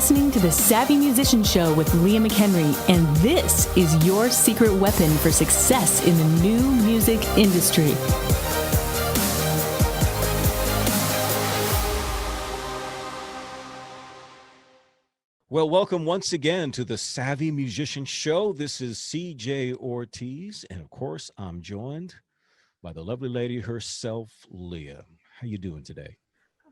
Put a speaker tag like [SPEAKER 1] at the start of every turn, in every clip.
[SPEAKER 1] listening to the Savvy Musician Show with Leah McHenry, and this is your secret weapon for success in the new music industry.
[SPEAKER 2] Well, welcome once again to the Savvy Musician Show. This is CJ Ortiz, and of course, I'm joined by the lovely lady herself, Leah. How you doing today?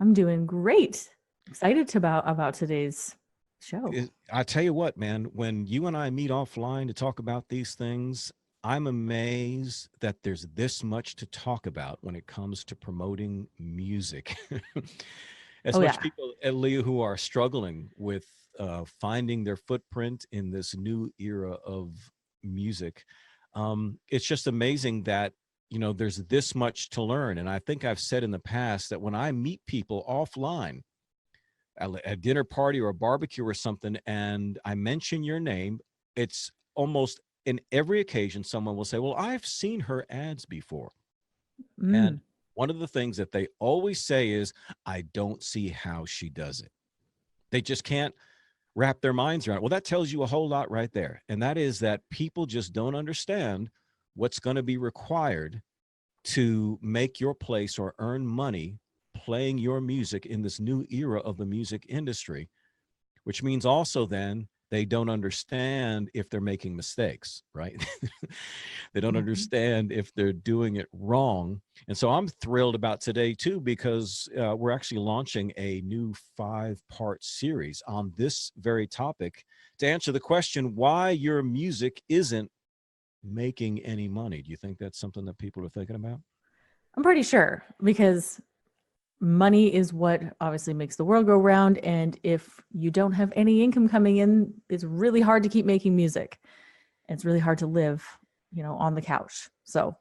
[SPEAKER 1] I'm doing great. Excited about today's show.
[SPEAKER 2] I tell you what, man, when you and I meet offline to talk about these things, I'm amazed that there's this much to talk about when it comes to promoting music. People, Leah, who are struggling with finding their footprint in this new era of music. It's just amazing that, you know, there's this much to learn. And I think I've said in the past that when I meet people offline at a dinner party or a barbecue or something, and I mention your name, it's almost in every occasion, someone will say, well, I've seen her ads before. And one of the things that they always say is, I don't see how she does it. They just can't wrap their minds around it. Well, that tells you a whole lot right there. And that is that people just don't understand what's going to be required to make your place or earn money playing your music in this new era of the music industry, which means also then they don't understand if they're making mistakes, right? They don't understand if they're doing it wrong. And so I'm thrilled about today too, because we're actually launching a new 5-part series on this very topic to answer the question, why your music isn't making any money. Do you think that's something that people are thinking about?
[SPEAKER 1] I'm pretty sure, because money is what obviously makes the world go round. And if you don't have any income coming in, it's really hard to keep making music. It's really hard to live, you know, on the couch. So,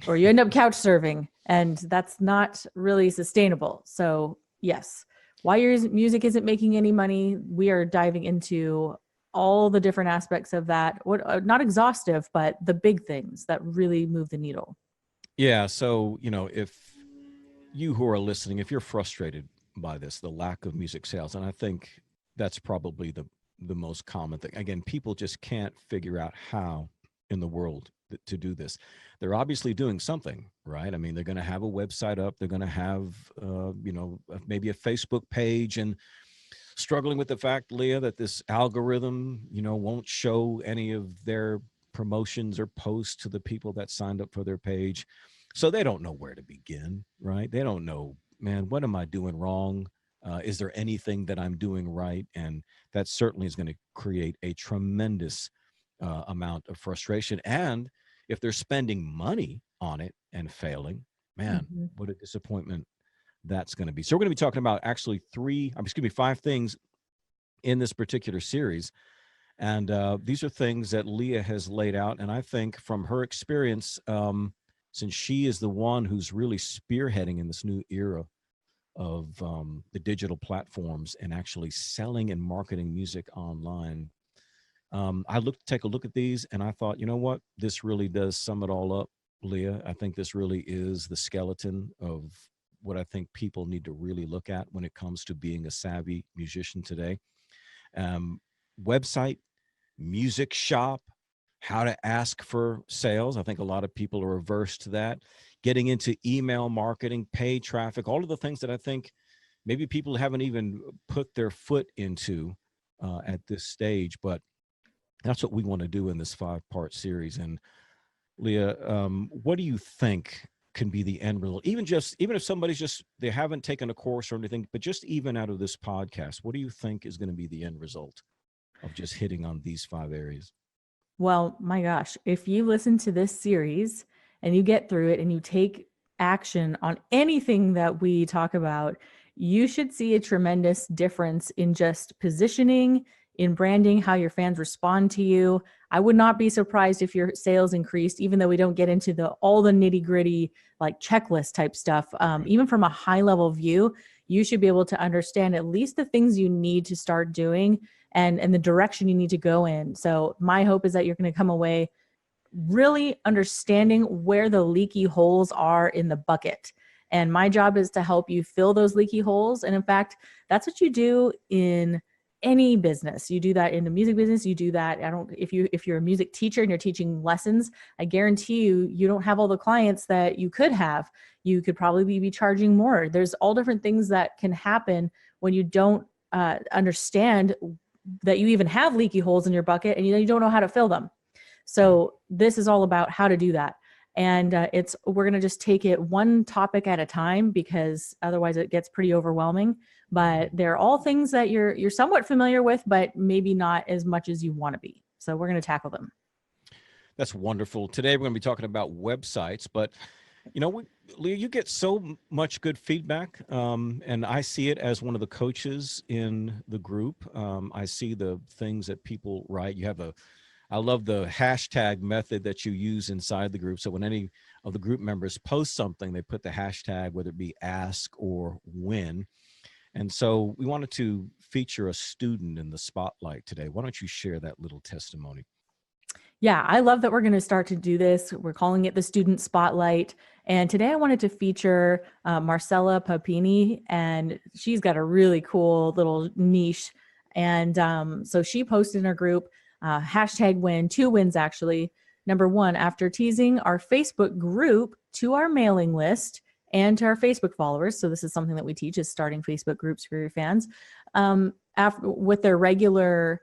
[SPEAKER 1] or you end up couch surfing, and that's not really sustainable. So yes, why your music isn't making any money, we are diving into all the different aspects of that. What, not exhaustive, but the big things that really move the needle.
[SPEAKER 2] Yeah. So, you know, if you who are listening, if you're frustrated by this, the lack of music sales, and I think that's probably the most common thing. Again, people just can't figure out how in the world to do this. They're obviously doing something, right? I mean, they're going to have a website up. They're going to have, maybe a Facebook page, and struggling with the fact, Leah, that this algorithm, won't show any of their promotions or posts to the people that signed up for their page. So they don't know where to begin, right? They don't know, man, what am I doing wrong? Is there anything that I'm doing right? And that certainly is going to create a tremendous amount of frustration. And if they're spending money on it and failing, man, what a disappointment that's going to be. So we're going to be talking about actually 5 things in this particular series. And these are things that Leah has laid out. And I think from her experience, since she is the one who's really spearheading in this new era of the digital platforms and actually selling and marketing music online, I take a look at these, and I thought, you know what, this really does sum it all up, Leah. I think this really is the skeleton of what I think people need to really look at when it comes to being a savvy musician today. Website, music shop, how to ask for sales. I think a lot of people are averse to that. Getting into email marketing, paid traffic, all of the things that I think maybe people haven't even put their foot into at this stage. But that's what we want to do in this 5-part series. And Leah, what do you think can be the end result? Even if somebody's they haven't taken a course or anything, but just even out of this podcast, what do you think is going to be the end result of just hitting on these 5 areas?
[SPEAKER 1] Well, my gosh, if you listen to this series and you get through it and you take action on anything that we talk about, you should see a tremendous difference in just positioning, in branding, how your fans respond to you. I would not be surprised if your sales increased, even though we don't get into all the nitty gritty, like checklist type stuff. Even from a high level view, you should be able to understand at least the things you need to start doing and the direction you need to go in. So my hope is that you're going to come away really understanding where the leaky holes are in the bucket. And my job is to help you fill those leaky holes. And in fact, that's what you do in any business. You do that in the music business. You do that. If you're a music teacher and you're teaching lessons, I guarantee you don't have all the clients that you could have. You could probably be charging more. There's all different things that can happen when you don't understand that you even have leaky holes in your bucket and you don't know how to fill them. So this is all about how to do that. And we're going to just take it one topic at a time, because otherwise it gets pretty overwhelming. But they're all things that you're somewhat familiar with, but maybe not as much as you want to be. So we're going to tackle them.
[SPEAKER 2] That's wonderful. Today we're going to be talking about websites, but Leah, you get so much good feedback, and I see it as one of the coaches in the group. I see the things that people write. I love the hashtag method that you use inside the group. So when any of the group members post something, they put the hashtag, whether it be ask or win. And so we wanted to feature a student in the spotlight today. Why don't you share that little testimony?
[SPEAKER 1] Yeah, I love that we're going to start to do this. We're calling it the Student Spotlight. And today I wanted to feature Marcella Papini, and she's got a really cool little niche. And so she posted in her group, hashtag win, 2 wins actually. Number 1, after teasing our Facebook group to our mailing list and to our Facebook followers. So this is something that we teach, is starting Facebook groups for your fans. With their regular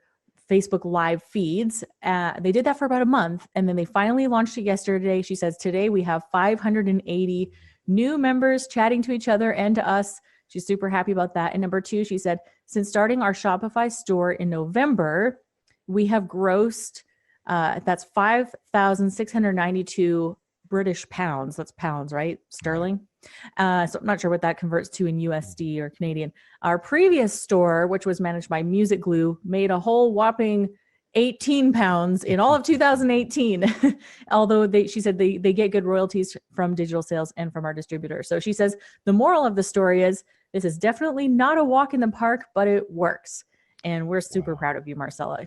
[SPEAKER 1] Facebook live feeds. They did that for about a month, and then they finally launched it yesterday. She says, today we have 580 new members chatting to each other and to us. She's super happy about that. And number 2, she said, since starting our Shopify store in November, we have grossed, that's 5,692 British pounds. That's pounds, right? Sterling. So I'm not sure what that converts to in USD or Canadian. Our previous store, which was managed by Music Glue, made a whole whopping 18 pounds in all of 2018. Although she said they get good royalties from digital sales and from our distributor. So she says, the moral of the story is, this is definitely not a walk in the park, but it works. And we're super proud of you, Marcella.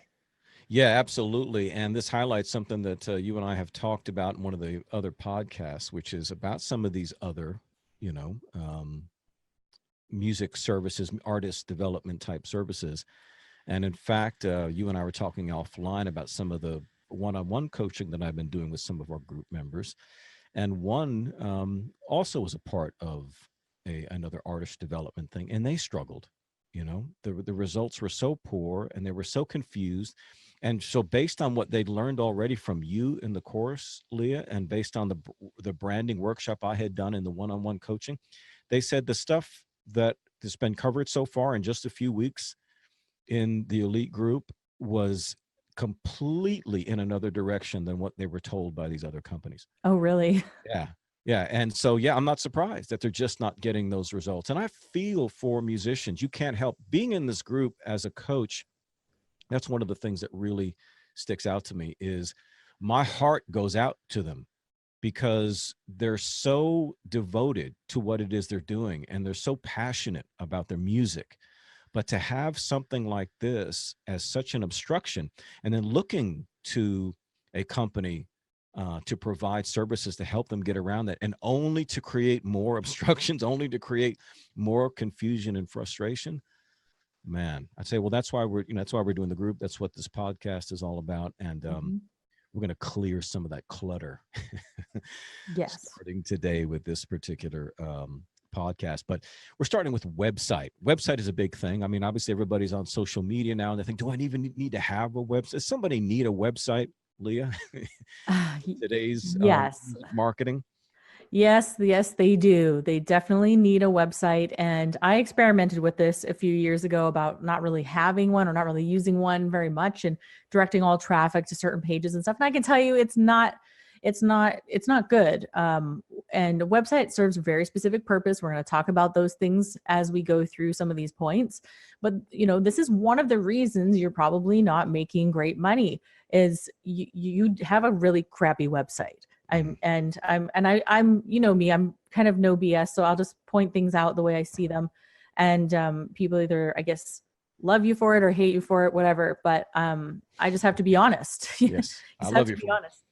[SPEAKER 2] Yeah, absolutely. And this highlights something that you and I have talked about in one of the other podcasts, which is about some of these other, music services, artist development type services. And in fact, you and I were talking offline about some of the one-on-one coaching that I've been doing with some of our group members. And one also was a part of another artist development thing, and they struggled. The results were so poor and they were so confused. And so based on what they'd learned already from you in the course, Leah, and based on the branding workshop I had done in the one-on-one coaching, they said the stuff that has been covered so far in just a few weeks in the elite group was completely in another direction than what they were told by these other companies.
[SPEAKER 1] Oh, really?
[SPEAKER 2] Yeah. Yeah. And so, I'm not surprised that they're just not getting those results. And I feel for musicians. You can't help being in this group as a coach. That's one of the things that really sticks out to me, is my heart goes out to them because they're so devoted to what it is they're doing, and they're so passionate about their music. But to have something like this as such an obstruction, and then looking to a company to provide services to help them get around that, and only to create more obstructions, only to create more confusion and frustration, man, I'd say, well, that's why we're doing the group. That's what this podcast is all about. And we're going to clear some of that clutter.
[SPEAKER 1] Yes.
[SPEAKER 2] Starting today with this particular podcast. But we're starting with website. Website is a big thing. I mean, obviously everybody's on social media now, and they think, do I even need to have a website? Does somebody need a website, Leah? Today's marketing?
[SPEAKER 1] Yes, they do. They definitely need a website. And I experimented with this a few years ago about not really having one, or not really using one very much, and directing all traffic to certain pages and stuff. And I can tell you it's not good. And a website serves a very specific purpose. We're going to talk about those things as we go through some of these points. But, this is one of the reasons you're probably not making great money, is you have a really crappy website. I'm me, I'm kind of no BS. So I'll just point things out the way I see them. And people either, I guess, love you for it or hate you for it, whatever. But I just have to be honest.
[SPEAKER 2] Yes, I love you for
[SPEAKER 1] honest.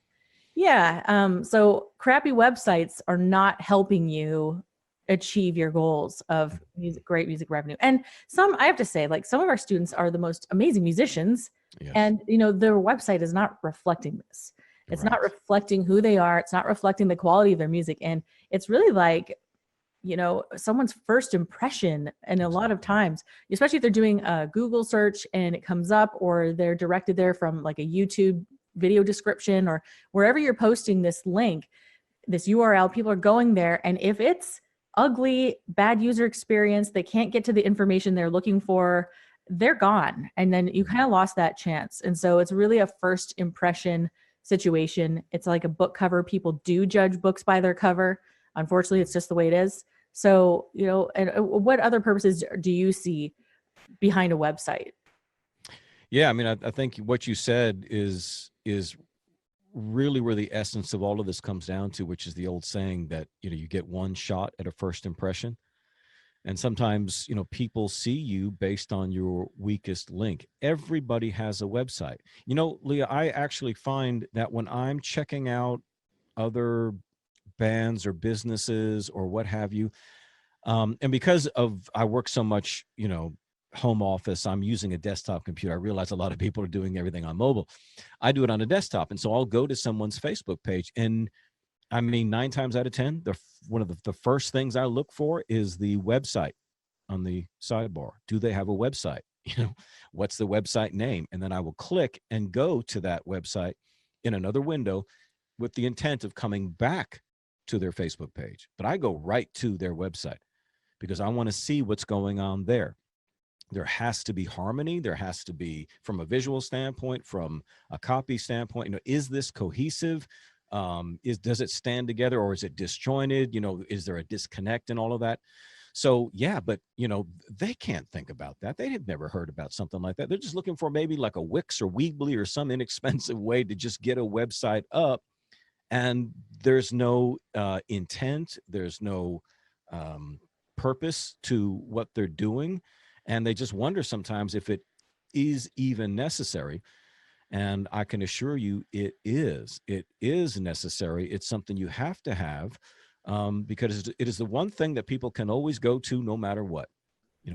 [SPEAKER 1] Yeah. So crappy websites are not helping you achieve your goals of great music revenue. And some, I have to say, like some of our students are the most amazing musicians,
[SPEAKER 2] Yes.
[SPEAKER 1] and their website is not reflecting this. It's not reflecting who they are. It's not reflecting the quality of their music. And it's really like, someone's first impression. And a lot of times, especially if they're doing a Google search and it comes up, or they're directed there from like a YouTube video description, or wherever you're posting this link, this URL, people are going there. And if it's ugly, bad user experience, they can't get to the information they're looking for, they're gone. And then you kind of lost that chance. And so it's really a first impression situation. It's like a book cover. People do judge books by their cover. Unfortunately, it's just the way it is. So, and what other purposes do you see behind a website?
[SPEAKER 2] Yeah, I mean, I think what you said is really where the essence of all of this comes down to, which is the old saying that, you get one shot at a first impression. And sometimes, people see you based on your weakest link. Everybody has a website. Leah, I actually find that when I'm checking out other bands or businesses or what have you, and because I work so much, home office, I'm using a desktop computer. I realize a lot of people are doing everything on mobile. I do it on a desktop. And so I'll go to someone's Facebook page, and I mean, 9 times out of 10, one of the first things I look for is the website on the sidebar. Do they have a website? What's the website name? And then I will click and go to that website in another window with the intent of coming back to their Facebook page. But I go right to their website because I want to see what's going on there. There has to be harmony. There has to be, from a visual standpoint, from a copy standpoint, is this cohesive? Does it stand together, or is it disjointed? Is there a disconnect and all of that? So yeah, but they can't think about that. They have never heard about something like that. They're just looking for maybe like a Wix or Weebly or some inexpensive way to just get a website up. And there's no intent. There's no purpose to what they're doing. And they just wonder sometimes if it is even necessary. And I can assure you it is. It is necessary. It's something you have to have, because it is the one thing that people can always go to no matter what.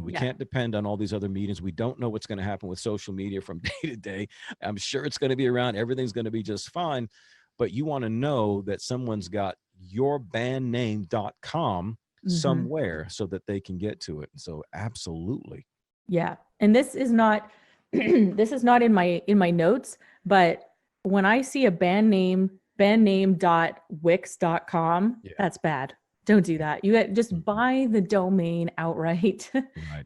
[SPEAKER 2] We can't depend on all these other meetings. We don't know what's going to happen with social media from day to day. I'm sure it's going to be around. Everything's going to be just fine. But you want to know that someone's got yourbandname.com somewhere so that they can get to it. So absolutely.
[SPEAKER 1] Yeah. And this is not this is not in my notes, but when I see a bandname.wix.com, that's bad. Don't do that. You just buy the domain outright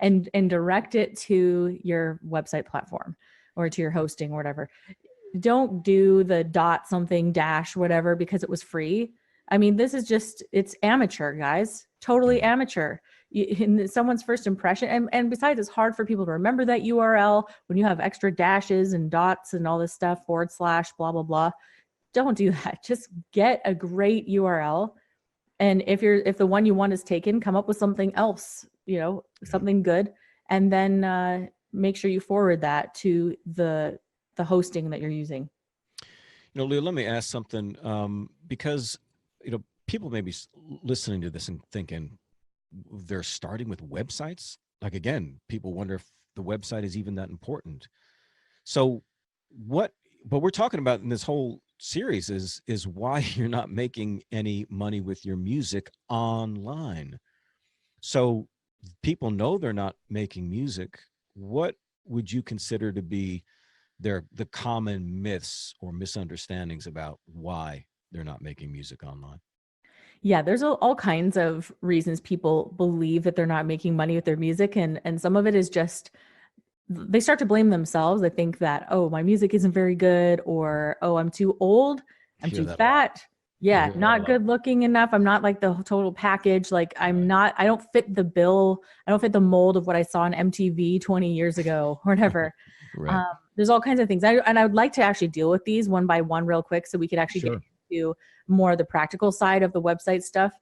[SPEAKER 1] and direct it to your website platform or to your hosting or whatever. Don't do the dot something dash whatever because it was free. I mean, this is just, it's amateur, guys. Totally amateur. In someone's first impression. And besides, it's hard for people to remember that URL when you have extra dashes and dots and all this stuff, / blah, blah, blah. Don't do that. Just get a great URL. And if the one you want is taken, come up with something else, something good. And then make sure you forward that to the hosting that you're using.
[SPEAKER 2] Leah, let me ask something, because, people may be listening to this and thinking they're starting with websites. Like, again, people wonder if the website is even that important. So what we're talking about in this whole series is why you're not making any money with your music online. So people know they're not making music. What would you consider to be the common myths or misunderstandings about why they're not making music online?
[SPEAKER 1] Yeah, there's all kinds of reasons people believe that they're not making money with their music. And some of it is just, they start to blame themselves. They think that, oh, my music isn't very good, or, oh, I'm too old, I'm too fat. Yeah, not good looking enough. I'm not like the total package. Like I don't fit the bill. I don't fit the mold of what I saw on MTV 20 years ago or whatever. There's all kinds of things. And I would like to actually deal with these one by one real quick so we could actually get into more of the practical side of the website stuff.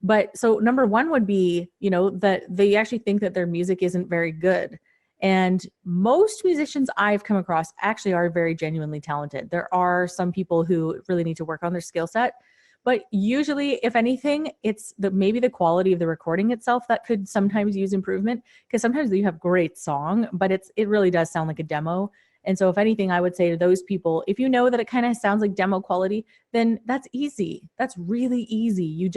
[SPEAKER 1] But so number one would be, that they actually think that their music isn't very good. And most musicians I've come across actually are very genuinely talented. There are some people who really need to work on their skill set, But usually, if anything, it's maybe the quality of the recording itself that could sometimes use improvement, because sometimes you have great song, but it really does sound like a demo. And so if anything, I would say to those people, if you know that it kind of sounds like demo quality, then that's easy. That's really easy.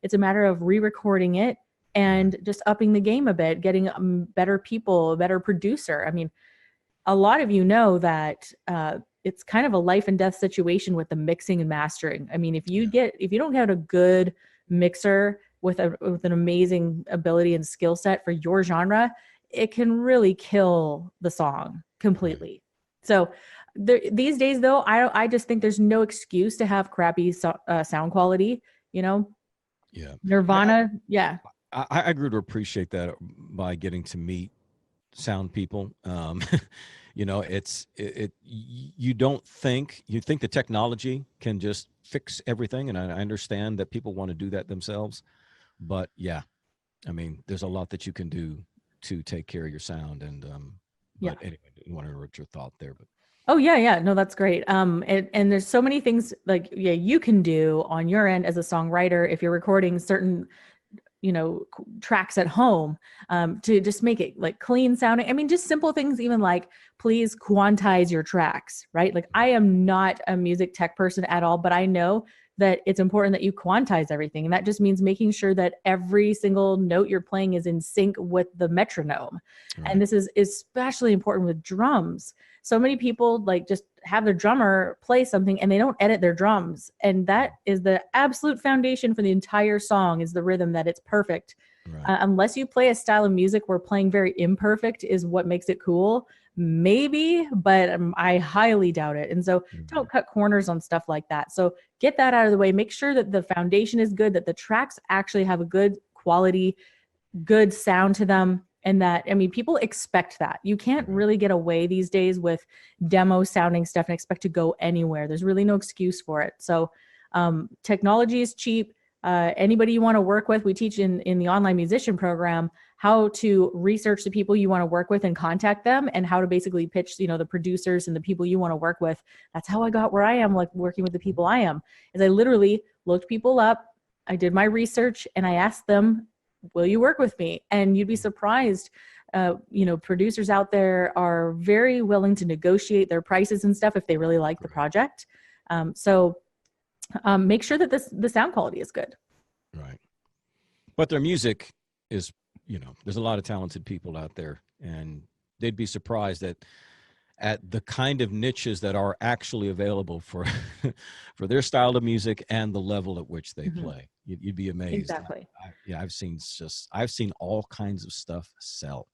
[SPEAKER 1] It's a matter of re-recording it and just upping the game a bit, getting better people, a better producer. I mean, a lot of you know that it's kind of a life and death situation with the mixing and mastering. I mean, if you don't get a good mixer with an amazing ability and skill set for your genre, it can really kill the song completely. So these days, though, I just think there's no excuse to have crappy sound quality. You know,
[SPEAKER 2] Yeah.
[SPEAKER 1] Nirvana.
[SPEAKER 2] I grew to appreciate that by getting to meet sound people. You know, you think the technology can just fix everything. And I understand that people want to do that themselves, but yeah, I mean, there's a lot that you can do to take care of your sound. And, but anyway, I didn't want to interrupt your thought there, but.
[SPEAKER 1] Oh yeah. No, that's great. And there's so many things like, you can do on your end as a songwriter if you're recording certain, tracks at home, to just make it like clean sounding. I mean, just simple things, even like, please quantize your tracks, right? Like, I am not a music tech person at all, but I know that it's important that you quantize everything. And that just means making sure that every single note you're playing is in sync with the metronome. Right. And this is especially important with drums. So many people like just have their drummer play something and they don't edit their drums. And that is the absolute foundation for the entire song, is the rhythm, that it's perfect. Right. Unless you play a style of music where playing very imperfect is what makes it cool, maybe, but I highly doubt it. And so don't cut corners on stuff like that. So get that out of the way. Make sure that the foundation is good, that the tracks actually have a good quality, good sound to them. And that, I mean, people expect that. You can't really get away these days with demo sounding stuff and expect to go anywhere. There's really no excuse for it. So technology is cheap. Anybody you want to work with, we teach in the online musician program how to research the people you want to work with and contact them, and how to basically pitch, the producers and the people you want to work with. That's how I got where I am, like working with the people I am, is I literally looked people up. I did my research and I asked them, will you work with me? And you'd be surprised. Producers out there are very willing to negotiate their prices and stuff if they really like the project. So make sure that the sound quality is good. Right.
[SPEAKER 2] But their music is, there's a lot of talented people out there, and they'd be surprised at the kind of niches that are actually available for for their style of music and the level at which they play. You'd be amazed.
[SPEAKER 1] Exactly.
[SPEAKER 2] I've seen all kinds of stuff sell.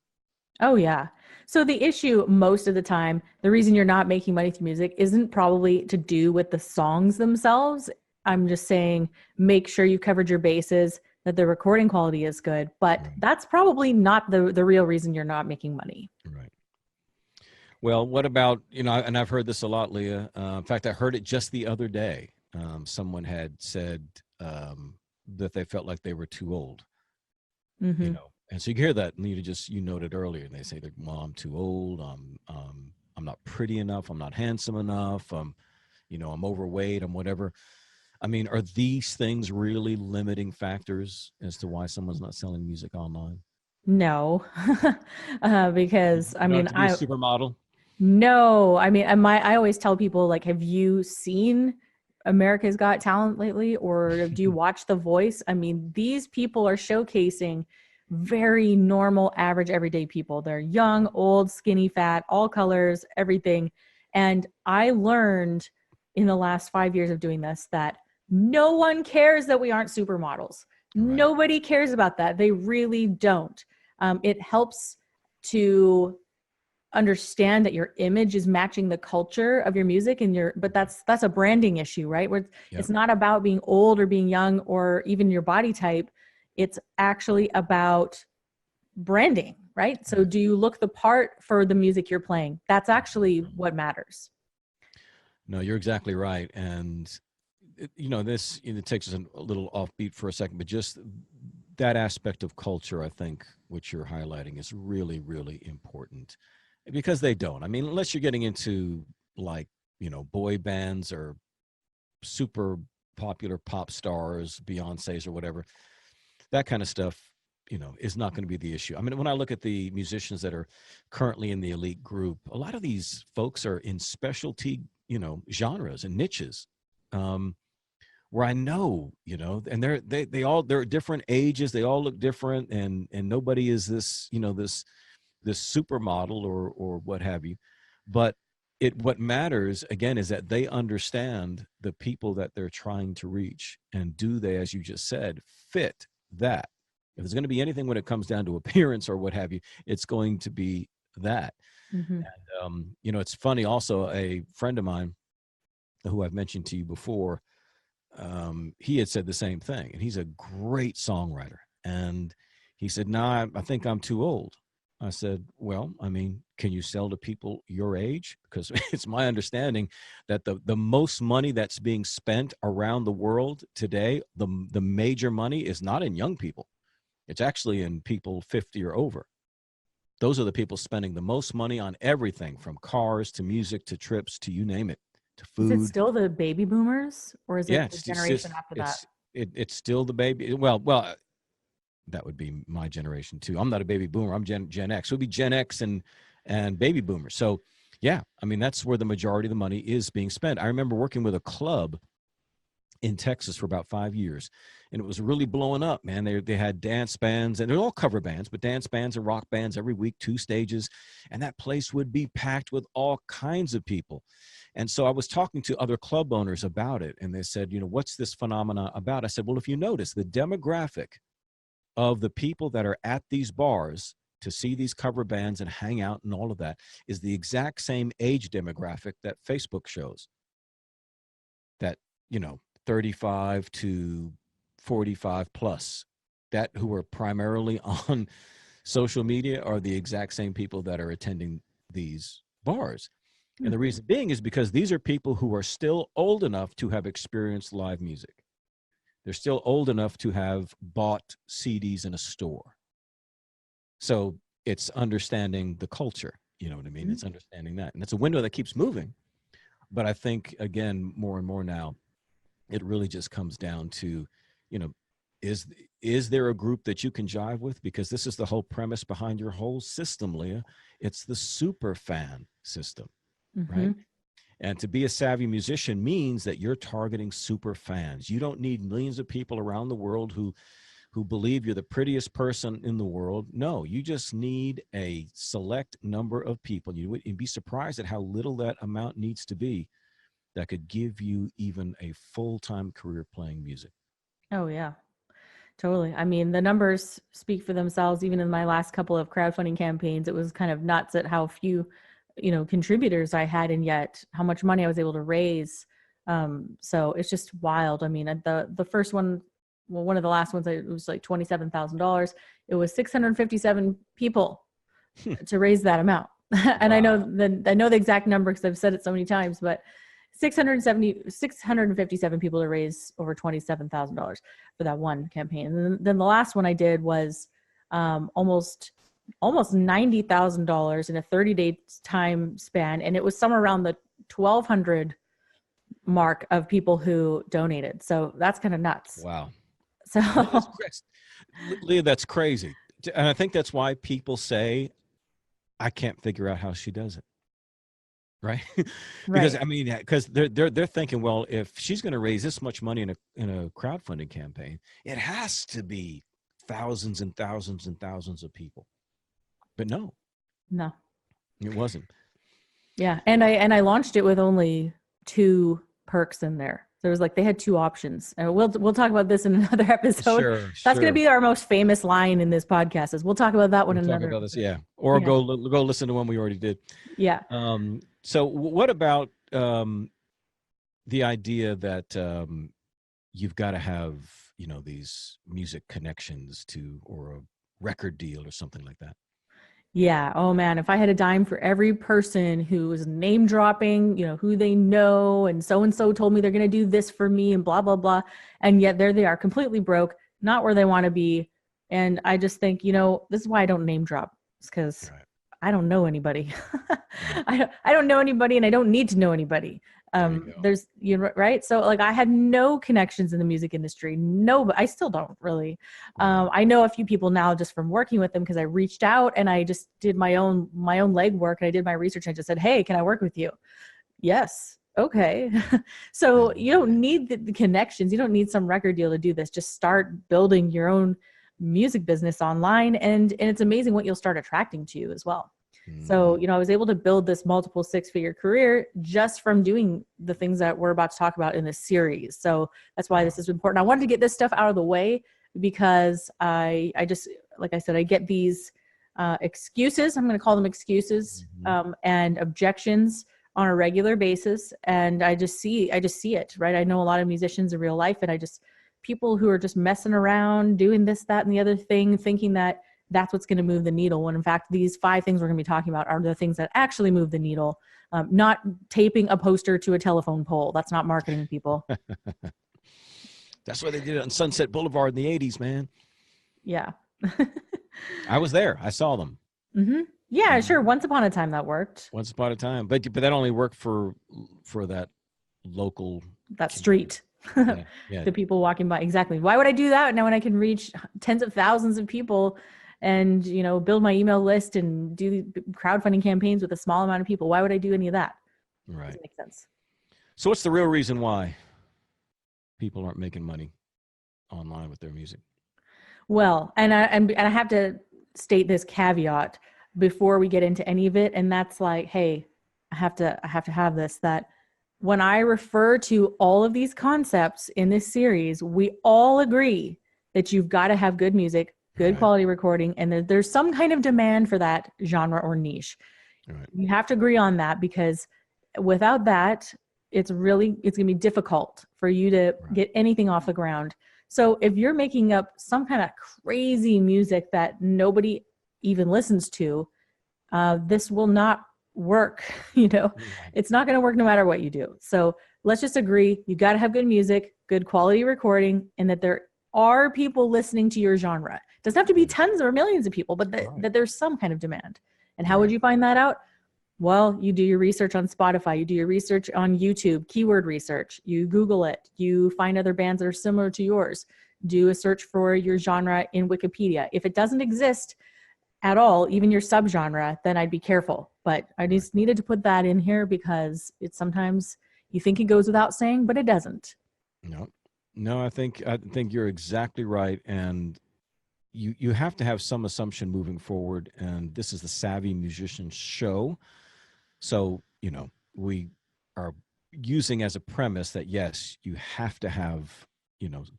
[SPEAKER 1] Oh yeah. So the issue most of the time, the reason you're not making money through music isn't probably to do with the songs themselves. I'm just saying, make sure you covered your bases, that the recording quality is good, but that's probably not the real reason you're not making money.
[SPEAKER 2] Right. Well, what about, and I've heard this a lot, Leah. In fact, I heard it just the other day. Someone had said that they felt like they were too old, and so you hear that, and you noted earlier, and they say that, well, I'm too old. I'm not pretty enough. I'm not handsome enough. I'm overweight. I'm whatever. I mean, are these things really limiting factors as to why someone's not selling music online?
[SPEAKER 1] No, because I mean,
[SPEAKER 2] I supermodel.
[SPEAKER 1] No, I mean, I always tell people, like, have you seen America's Got Talent lately, or do you watch The Voice? I mean, these people are showcasing very normal, average, everyday people. They're young, old, skinny, fat, all colors, everything. And I learned in the last 5 years of doing this that no one cares that we aren't supermodels. Right. Nobody cares about that. They really don't. It helps to understand that your image is matching the culture of your music, but that's a branding issue, right? Where it's not about being old or being young or even your body type. It's actually about branding, right? So do you look the part for the music you're playing? That's actually what matters.
[SPEAKER 2] No, you're exactly right. And this takes us a little offbeat for a second, but just that aspect of culture, I think, which you're highlighting, is really, really important, because they don't. I mean, unless you're getting into, like, boy bands or super popular pop stars, Beyonce's or whatever, that kind of stuff, is not going to be the issue. I mean, when I look at the musicians that are currently in the elite group, a lot of these folks are in specialty, genres and niches, where I know, and they're different ages. They all look different, and nobody is this, this supermodel or what have you. But what matters again is that they understand the people that they're trying to reach, and do they, as you just said, fit that. If there's going to be anything when it comes down to appearance or what have you, it's going to be that.
[SPEAKER 1] Mm-hmm.
[SPEAKER 2] And, it's funny also, a friend of mine who I've mentioned to you before, he had said the same thing, and he's a great songwriter. And he said, "Nah, I think I'm too old." I said, "Well, I mean, can you sell to people your age? Because it's my understanding that the most money that's being spent around the world today, the major money is not in young people. It's actually in people 50 or over. Those are the people spending the most money on everything from cars to music to trips to you name it, to
[SPEAKER 1] Is it
[SPEAKER 2] food."
[SPEAKER 1] still the baby boomers, or is
[SPEAKER 2] Yeah,
[SPEAKER 1] it the generation after that?
[SPEAKER 2] it's still the baby. Well, that would be my generation too. I'm not a baby boomer. I'm Gen X. It would be Gen X and baby boomers. So yeah, I mean, that's where the majority of the money is being spent. I remember working with a club in Texas for about 5 years, and it was really blowing up, man. They had dance bands, and they're all cover bands, but dance bands and rock bands every week, 2 stages, and that place would be packed with all kinds of people. And so I was talking to other club owners about it, and they said, "What's this phenomena about?" I said, "Well, if you notice, the demographic of the people that are at these bars to see these cover bands and hang out and all of that is the exact same age demographic that Facebook shows. That, 35 to 45 plus, that who are primarily on social media are the exact same people that are attending these bars." And the reason being is because these are people who are still old enough to have experienced live music. They're still old enough to have bought CDs in a store. So it's understanding the culture, you know what I mean? It's understanding that. And it's a window that keeps moving. But I think, again, more and more now, it really just comes down to, is there a group that you can jive with? Because this is the whole premise behind your whole system, Leah. It's the super fan system, right? And to be a savvy musician means that you're targeting super fans. You don't need millions of people around the world who believe you're the prettiest person in the world. No, you just need a select number of people. You'd be surprised at how little that amount needs to be that could give you even a full-time career playing music.
[SPEAKER 1] Oh, yeah, totally. I mean, the numbers speak for themselves. Even in my last couple of crowdfunding campaigns, it was kind of nuts at how few, contributors I had, and yet how much money I was able to raise. So it's just wild. I mean, the first one, well, one of the last ones, it was like $27,000. It was 657 people to raise that amount. And
[SPEAKER 2] Wow.
[SPEAKER 1] I know the exact number because I've said it so many times, but 657 people to raise over $27,000 for that one campaign. And then the last one I did was almost $90,000 in a 30-day time span. And it was somewhere around the 1,200 mark of people who donated. So that's kind of nuts.
[SPEAKER 2] Wow.
[SPEAKER 1] So
[SPEAKER 2] Leah, that's crazy. And I think that's why people say, "I can't figure out how she does it." Right? Because
[SPEAKER 1] right.
[SPEAKER 2] I mean, because they're thinking, well, if she's going to raise this much money in a crowdfunding campaign, it has to be thousands and thousands and thousands of people. But no, it wasn't.
[SPEAKER 1] Yeah. And I launched it with only 2 perks in there. So it was like they had 2 options. And we'll talk about this in another episode.
[SPEAKER 2] Sure,
[SPEAKER 1] That's going to
[SPEAKER 2] sure.
[SPEAKER 1] be our most famous line in this podcast, is we'll talk about that one
[SPEAKER 2] We'll
[SPEAKER 1] in
[SPEAKER 2] talk
[SPEAKER 1] another
[SPEAKER 2] about this,
[SPEAKER 1] episode.
[SPEAKER 2] yeah. Or
[SPEAKER 1] Yeah.
[SPEAKER 2] go listen to one we already did.
[SPEAKER 1] Yeah.
[SPEAKER 2] So what about the idea that you've got to have, these music connections or a record deal or something like that?
[SPEAKER 1] Yeah. Oh man, if I had a dime for every person who was name dropping, who they know, and so told me they're going to do this for me and blah, blah, blah. And yet there they are, completely broke, not where they want to be. And I just think, this is why I don't name drop. It's because I don't know anybody.
[SPEAKER 2] Right.
[SPEAKER 1] I don't know anybody, and I don't need to know anybody.
[SPEAKER 2] There you go.
[SPEAKER 1] There's, right. So like I had no connections in the music industry. No, but I still don't really.
[SPEAKER 2] Right.
[SPEAKER 1] I know a few people now just from working with them because I reached out and I just did my own legwork and I did my research and I just said, hey, can I work with you? Yes. Okay. So you don't need the connections. You don't need some record deal to do this. Just start building your own music business online. And it's amazing what you'll start attracting to you as well. So, I was able to build this multiple 6-figure career just from doing the things that we're about to talk about in this series. So that's why this is important. I wanted to get this stuff out of the way because I just, like I said, I get these excuses. I'm going to call them excuses and objections on a regular basis. And I just see it, right? I know a lot of musicians in real life and people who are just messing around, doing this, that, and the other thing, thinking that that's what's going to move the needle. When in fact, these 5 things we're going to be talking about are the things that actually move the needle, not taping a poster to a telephone pole. That's not marketing, people.
[SPEAKER 2] That's why they did it on Sunset Boulevard in the 80s, man.
[SPEAKER 1] Yeah.
[SPEAKER 2] I was there. I saw them.
[SPEAKER 1] Mm-hmm. Yeah, sure. Once upon a time that worked.
[SPEAKER 2] Once upon a time. But that only worked for that local.
[SPEAKER 1] That street.
[SPEAKER 2] Yeah.
[SPEAKER 1] The people walking by. Exactly. Why would I do that now when I can reach tens of thousands of people and, build my email list and do crowdfunding campaigns with a small amount of people? Why would I do any of that?
[SPEAKER 2] Right.
[SPEAKER 1] Doesn't make sense.
[SPEAKER 2] So what's the real reason why people aren't making money online with their music?
[SPEAKER 1] Well, and I have to state this caveat before we get into any of it. And that's like, hey, I have to have this, that when I refer to all of these concepts in this series, we all agree that you've got to have good music, good quality recording, and there's some kind of demand for that genre or niche. Right. You have to agree on that because without that, it's going to be difficult for you to get anything off the ground. So if you're making up some kind of crazy music that nobody even listens to, this will not work. It's not going to work no matter what you do. So let's just agree, you got to have good music, good quality recording, and that there are people listening to your genre. It doesn't have to be tons or millions of people, but that there's some kind of demand. And how would you find that out? Well, you do your research on Spotify, you do your research on YouTube, keyword research, you Google it, you find other bands that are similar to yours, do a search for your genre in Wikipedia. If it doesn't exist at all, even your subgenre, then I'd be careful. But I just needed to put that in here because it's sometimes you think it goes without saying, but it doesn't.
[SPEAKER 2] No, I think you're exactly right. And you have to have some assumption moving forward. And this is the Savvy Musician Show. So, we are using as a premise that, yes, you have to have,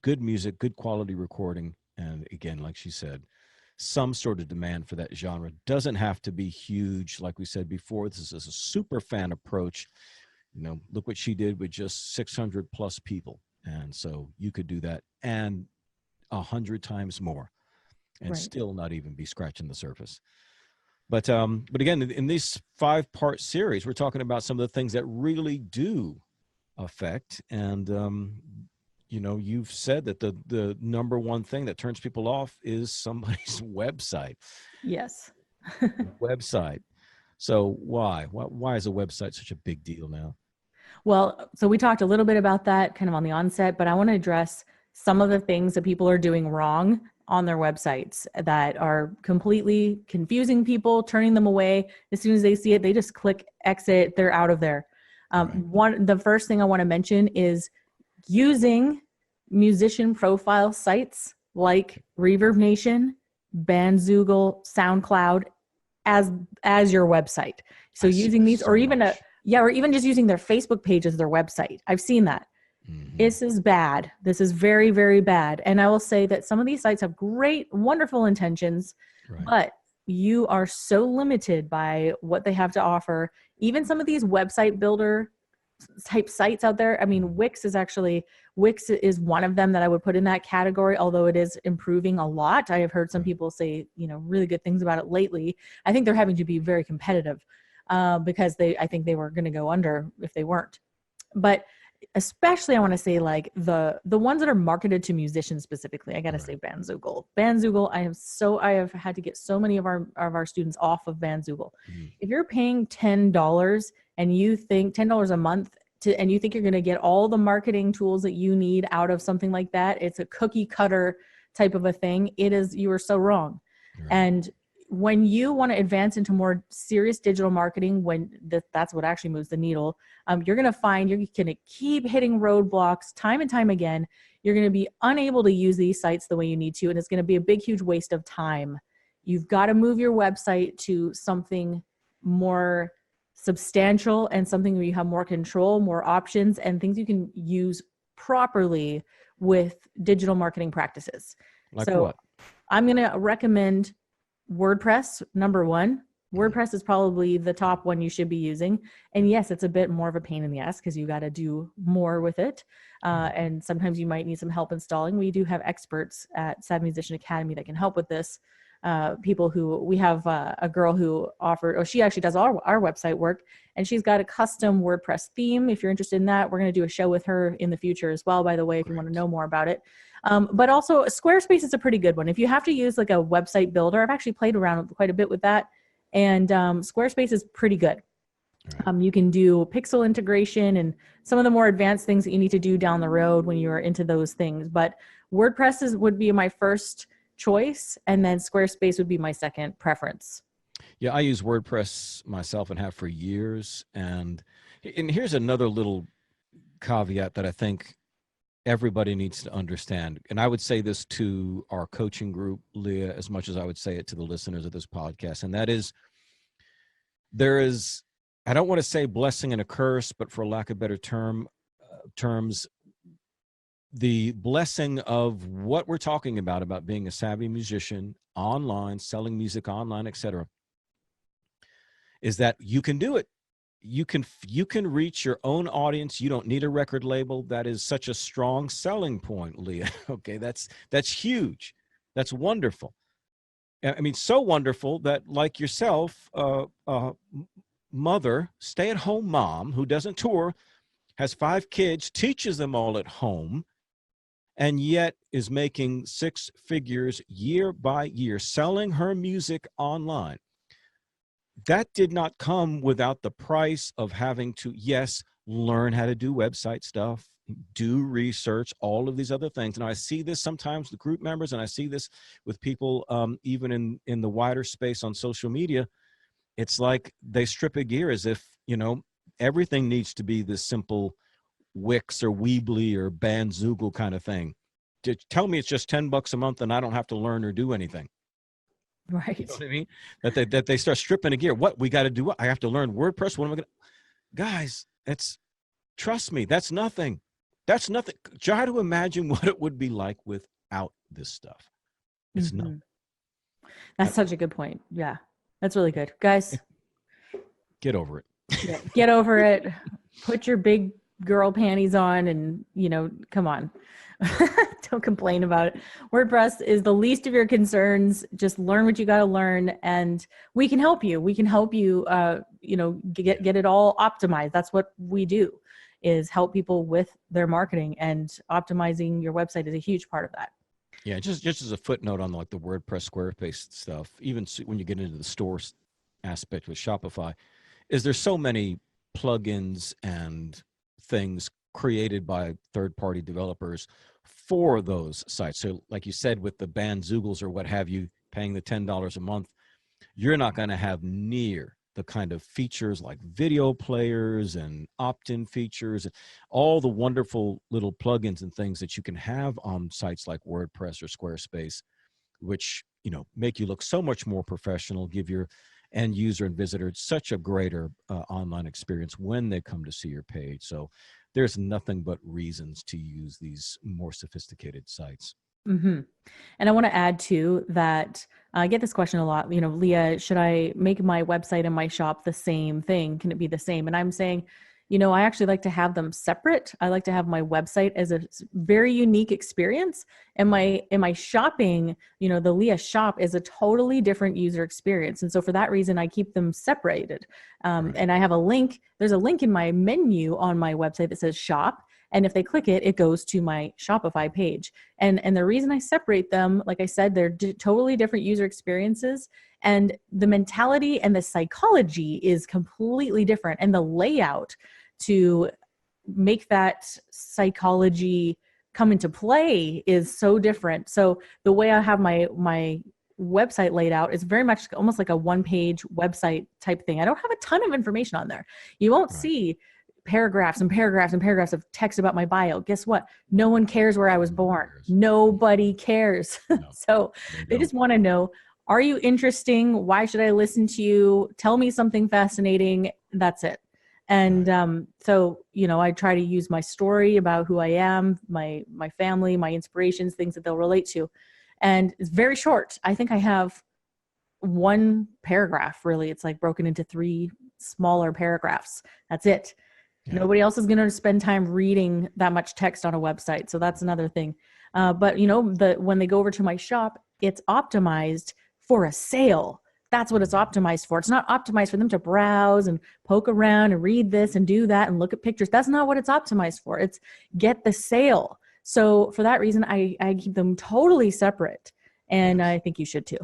[SPEAKER 2] good music, good quality recording. And again, like she said, some sort of demand for that genre. Doesn't have to be huge. Like we said before, this is a super fan approach. Look what she did with just 600 plus people. And so you could do that and 100 times more and still not even be scratching the surface. But again, in this 5-part series, we're talking about some of the things that really do affect. And, you've said that the number one thing that turns people off is somebody's website.
[SPEAKER 1] Yes.
[SPEAKER 2] Website. So why is a website such a big deal now?
[SPEAKER 1] Well, so we talked a little bit about that kind of on the onset, but I want to address some of the things that people are doing wrong on their websites that are completely confusing people, turning them away. As soon as they see it, they just click exit, they're out of there. The first thing I want to mention is using musician profile sites like Reverb Nation, Bandzoogle, SoundCloud as your website. So using these, or even or even just using their Facebook page as their website. I've seen that. This is bad. This is very, very bad. And I will say that some of these sites have great, wonderful intentions, but you are so limited by what they have to offer. Even some of these website builder type sites out there. I mean, Wix is one of them that I would put in that category, although it is improving a lot. I have heard some people say, really good things about it lately. I think they're having to be very competitive because I think they were going to go under if they weren't. But especially I want to say like the ones that are marketed to musicians specifically. I got to say Bandzoogle. I have had to get so many of our students off of Bandzoogle. If you're paying $10 and you think $10 a month and you think you're going to get all the marketing tools that you need out of something like that, it's a cookie cutter type of a thing. You are so wrong.
[SPEAKER 2] Right.
[SPEAKER 1] And when you want to advance into more serious digital marketing, that's what actually moves the needle, you're going to find you're going to keep hitting roadblocks time and time again. You're going to be unable to use these sites the way you need to, and it's going to be a big, huge waste of time. You've got to move your website to something more substantial and something where you have more control, more options, and things you can use properly with digital marketing practices.
[SPEAKER 2] Like
[SPEAKER 1] so
[SPEAKER 2] what?
[SPEAKER 1] I'm going to recommend WordPress, number one. WordPress is probably the top one you should be using. And yes, it's a bit more of a pain in the ass because you got to do more with it. And sometimes you might need some help installing. We do have experts at Savvy Musician Academy that can help with this. We have a girl who she actually does our website work, and she's got a custom WordPress theme. If you're interested in that, we're going to do a show with her in the future as well, by the way, if you want to know more about it. But also Squarespace is a pretty good one. If you have to use like a website builder, I've actually played around quite a bit with that. And Squarespace is pretty good. Right. You can do pixel integration and some of the more advanced things that you need to do down the road when you're into those things. But WordPress would be my first choice, and then Squarespace would be my second preference.
[SPEAKER 2] Yeah, I use WordPress myself and have for years. And here's another little caveat that I think everybody needs to understand. And I would say this to our coaching group, Leah, as much as I would say it to the listeners of this podcast. And that is, I don't want to say blessing and a curse, but for lack of better terms, the blessing of what we're talking about being a savvy musician online, selling music online, etc., is that you can do it. You can reach your own audience. You don't need a record label. That is such a strong selling point, Leah. Okay, that's huge. That's wonderful. I mean, so wonderful that, like yourself, mother, stay-at-home mom who doesn't tour, has 5 kids, teaches them all at home, and yet is making 6 figures year by year selling her music online. That did not come without the price of having to, yes, learn how to do website stuff, do research, all of these other things. And I see this sometimes with group members, and I see this with people even in the wider space on social media. It's like they strip a gear as if, everything needs to be this simple Wix or Weebly or Bandzoogle kind of thing. To tell me it's just $10 a month and I don't have to learn or do anything.
[SPEAKER 1] Right.
[SPEAKER 2] You know what I mean? That they start stripping a gear. What we got to do? What I have to learn WordPress. What am I going to? Guys, trust me. That's nothing. That's nothing. Try to imagine what it would be like without this stuff. It's nothing.
[SPEAKER 1] That's such a good point. Yeah, that's really good, guys.
[SPEAKER 2] Get over it.
[SPEAKER 1] Yeah, get over it. Put your big girl panties on, and come on. Don't complain about it. WordPress is the least of your concerns. Just learn what you got to learn, and we can help you. We can help you, get it all optimized. That's what we do, is help people with their marketing, and optimizing your website is a huge part of that.
[SPEAKER 2] Yeah, just as a footnote on like the WordPress, Squarespace stuff, even when you get into the store aspect with Shopify, is there's so many plugins and things created by third-party developers for those sites. So like you said, with the Bandzoogles or what have you, paying the $10 a month, you're not going to have near the kind of features like video players and opt-in features, and all the wonderful little plugins and things that you can have on sites like WordPress or Squarespace, which, make you look so much more professional, give your end user and visitor such a greater online experience when they come to see your page. So there's nothing but reasons to use these more sophisticated sites.
[SPEAKER 1] Mm-hmm. And I want to add too that I get this question a lot, Leah, should I make my website and my shop the same thing? Can it be the same? And I'm saying, I actually like to have them separate. I like to have my website as a very unique experience. And my shopping, the Leah shop is a totally different user experience. And so for that reason, I keep them separated. Right. And I have a link. There's a link in my menu on my website that says shop. And if they click it, it goes to my Shopify page. And the reason I separate them, like I said, they're totally different user experiences. And the mentality and the psychology is completely different. And the layout to make that psychology come into play is so different. So the way I have my website laid out is very much almost like a one-page website type thing. I don't have a ton of information on there. You won't see paragraphs and paragraphs and paragraphs of text about my bio. Guess what? No one cares where I was born. Nobody cares.
[SPEAKER 2] No,
[SPEAKER 1] So they just want to know, are you interesting? Why should I listen to you? Tell me something fascinating. That's it. And so, you know, I try to use my story about who I am, my family, my inspirations, things that they'll relate to. And it's very short. I think I have one paragraph, really. It's like broken into 3 smaller paragraphs. That's it. Yeah. Nobody else is going to spend time reading that much text on a website. So that's another thing. But, you know, when they go over to my shop, it's optimized for a sale. That's what it's optimized for. It's not optimized for them to browse and poke around and read this and do that and look at pictures. That's not what it's optimized for. It's get the sale. So for that reason, I keep them totally separate. And I think you should too.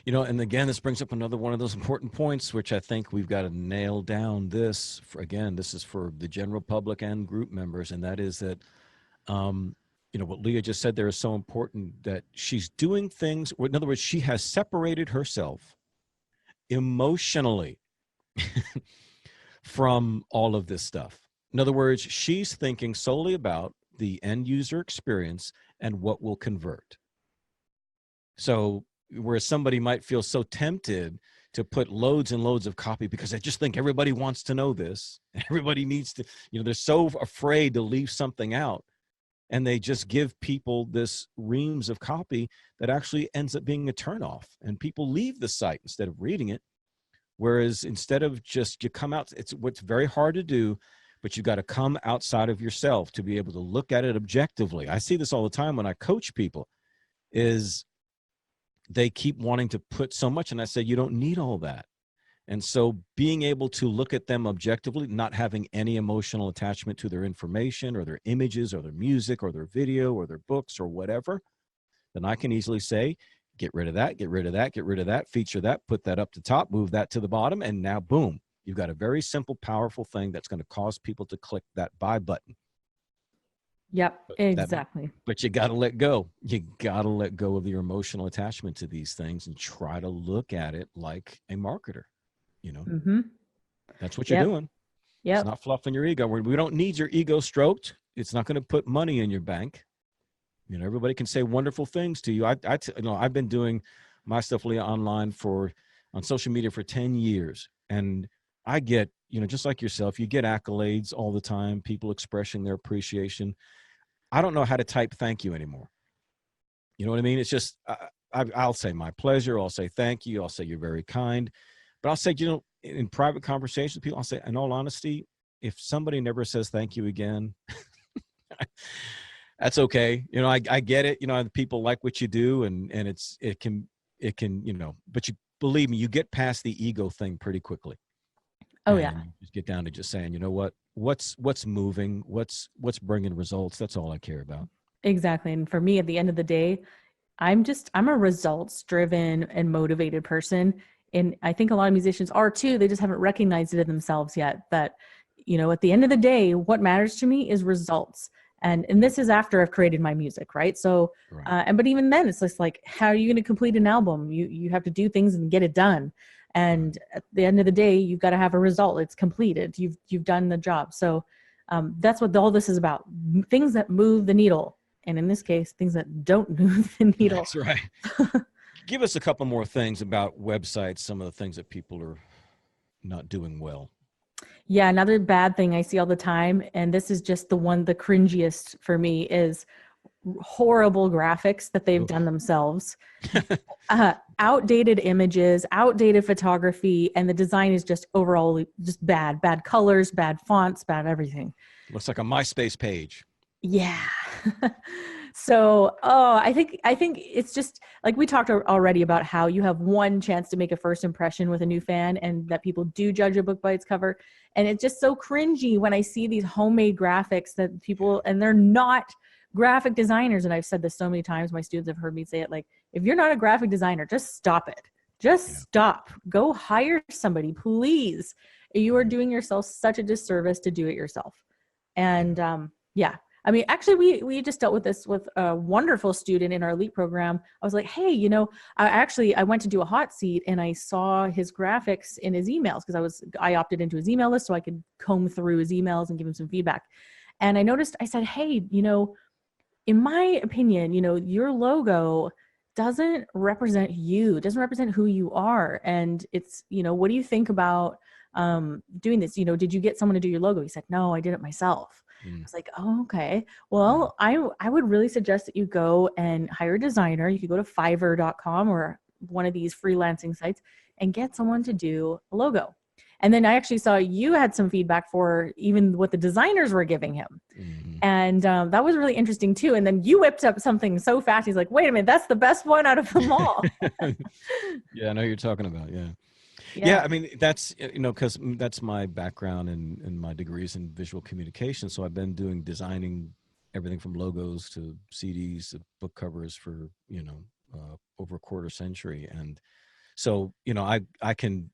[SPEAKER 2] You know, and again, this brings up another one of those important points, which I think we've got to nail down this. Again, this is for the general public and group members, and that is that, you know, what Leah just said there is so important, that she's doing things. In other words, she has separated herself emotionally from all of this stuff. In other words, she's thinking solely about the end user experience and what will convert. So whereas somebody might feel so tempted to put loads and loads of copy because I just think everybody wants to know this. Everybody needs to, you know, they're so afraid to leave something out. And they just give people this reams of copy that actually ends up being a turnoff. And people leave the site instead of reading it. Whereas instead of just, you come out, it's what's very hard to do, but you got to come outside of yourself to be able to look at it objectively. I see this all the time when I coach people, is they keep wanting to put so much, and I say, you don't need all that. And so being able to look at them objectively, not having any emotional attachment to their information or their images or their music or their video or their books or whatever, then I can easily say, get rid of that, get rid of that, get rid of that, feature that, put that up to top, move that to the bottom, and now boom, you've got a very simple, powerful thing that's going to cause people to click that buy button.
[SPEAKER 1] Yep, exactly.
[SPEAKER 2] But you got to let go. You got to let go of your emotional attachment to these things and try to look at it like a marketer. You know, that's what you're doing. Yeah, it's not fluffing your ego. We don't need your ego stroked. It's not going to put money in your bank. You know, everybody can say wonderful things to you. You know, I've been doing my stuff, Leah, online on social media for 10 years. And I get, you know, just like yourself, you get accolades all the time, people expressing their appreciation. I don't know how to type thank you anymore. You know what I mean? It's just, I'll say my pleasure. I'll say thank you. I'll say you're very kind. But I'll say, you know, in private conversations with people, I'll say, in all honesty, if somebody never says thank you again, that's okay. You know, I get it. You know, people like what you do, and it can, you know, but you believe me, you get past the ego thing pretty quickly.
[SPEAKER 1] Oh yeah.
[SPEAKER 2] Just get down to just saying, you know what's moving, what's bringing results. That's all I care about.
[SPEAKER 1] Exactly. And for me, at the end of the day, I'm a results driven and motivated person. And I think a lot of musicians are too. They just haven't recognized it in themselves yet. That, you know, at the end of the day, what matters to me is results. And this is after I've created my music, right? So, right. But even then, it's just like, how are you going to complete an album? You have to do things and get it done. And at the end of the day, you've got to have a result. It's completed. You've done the job. So that's what all this is about. Things that move the needle. And in this case, things that don't move the needle.
[SPEAKER 2] That's right. Give us a couple more things about websites, some of the things that people are not doing well.
[SPEAKER 1] Yeah, another bad thing I see all the time, and this is just the cringiest for me, is horrible graphics that they've done themselves. Outdated images, outdated photography, and the design is just overall just bad colors, bad fonts, bad everything.
[SPEAKER 2] Looks like a MySpace page.
[SPEAKER 1] Yeah. So, I think it's just like we talked already about how you have one chance to make a first impression with a new fan, and that people do judge a book by its cover. And it's just so cringy when I see these homemade graphics that people, and they're not graphic designers. And I've said this so many times, my students have heard me say it, like, if you're not a graphic designer, just stop it. Stop. Go hire somebody, please. You are doing yourself such a disservice to do it yourself. And yeah, I mean, actually, we just dealt with this with a wonderful student in our elite program. I was like, hey, you know, I went to do a hot seat and I saw his graphics in his emails because I opted into his email list so I could comb through his emails and give him some feedback. And I noticed, I said, hey, you know, in my opinion, you know, your logo doesn't represent you, doesn't represent who you are. And it's, you know, what do you think about doing this? You know, did you get someone to do your logo? He said, no, I did it myself. I was like, oh, okay. Well, I would really suggest that you go and hire a designer. You could go to Fiverr.com or one of these freelancing sites and get someone to do a logo. And then I actually saw you had some feedback for even what the designers were giving him.
[SPEAKER 2] Mm-hmm.
[SPEAKER 1] And that was really interesting too. And then you whipped up something so fast. He's like, wait a minute, that's the best one out of them all.
[SPEAKER 2] Yeah, I know who you're talking about. Yeah.
[SPEAKER 1] Yeah.
[SPEAKER 2] I mean, that's, you know, because that's my background and my degrees in visual communication. So I've been doing designing everything from logos to CDs to book covers for, you know, over a quarter century. And so, you know, I can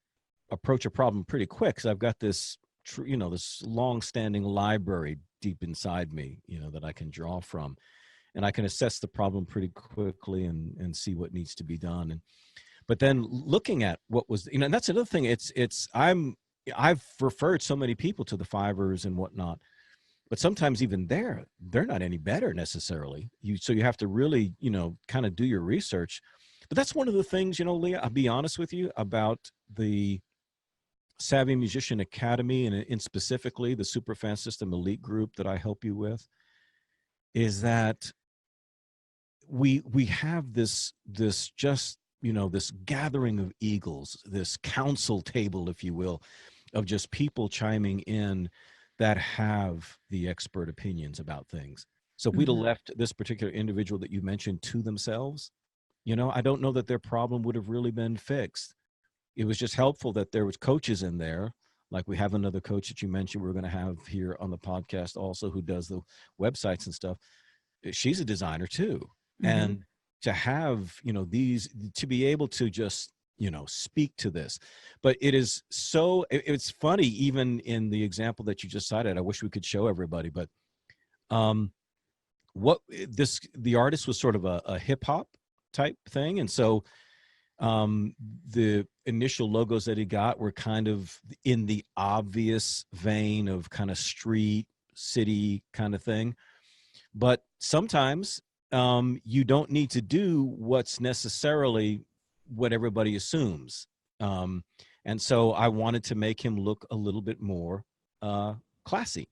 [SPEAKER 2] approach a problem pretty quick because I've got this, you know, this long-standing library deep inside me, you know, that I can draw from, and I can assess the problem pretty quickly and see what needs to be done. And but then looking at what was, you know, and that's another thing. I've referred so many people to the Fivers and whatnot, but sometimes even they're not any better necessarily. So you have to really, you know, kind of do your research. But that's one of the things, you know, Leah, I'll be honest with you about the Savvy Musician Academy and in specifically the Superfan System Elite group that I help you with, is that we have this just, you know, this gathering of eagles, this council table, if you will, of just people chiming in that have the expert opinions about things. So if we'd have left this particular individual that you mentioned to themselves, you know, I don't know that their problem would have really been fixed. It was just helpful that there was coaches in there. Like we have another coach that you mentioned we're going to have here on the podcast also, who does the websites and stuff. She's a designer too. And to have, you know, these, to be able to just, you know, speak to this. But it is so, it's funny, even in the example that you just cited, I wish we could show everybody, but the artist was sort of a hip hop type thing. And so the initial logos that he got were kind of in the obvious vein of kind of street, city kind of thing. But sometimes you don't need to do what's necessarily what everybody assumes. And so I wanted to make him look a little bit more classy.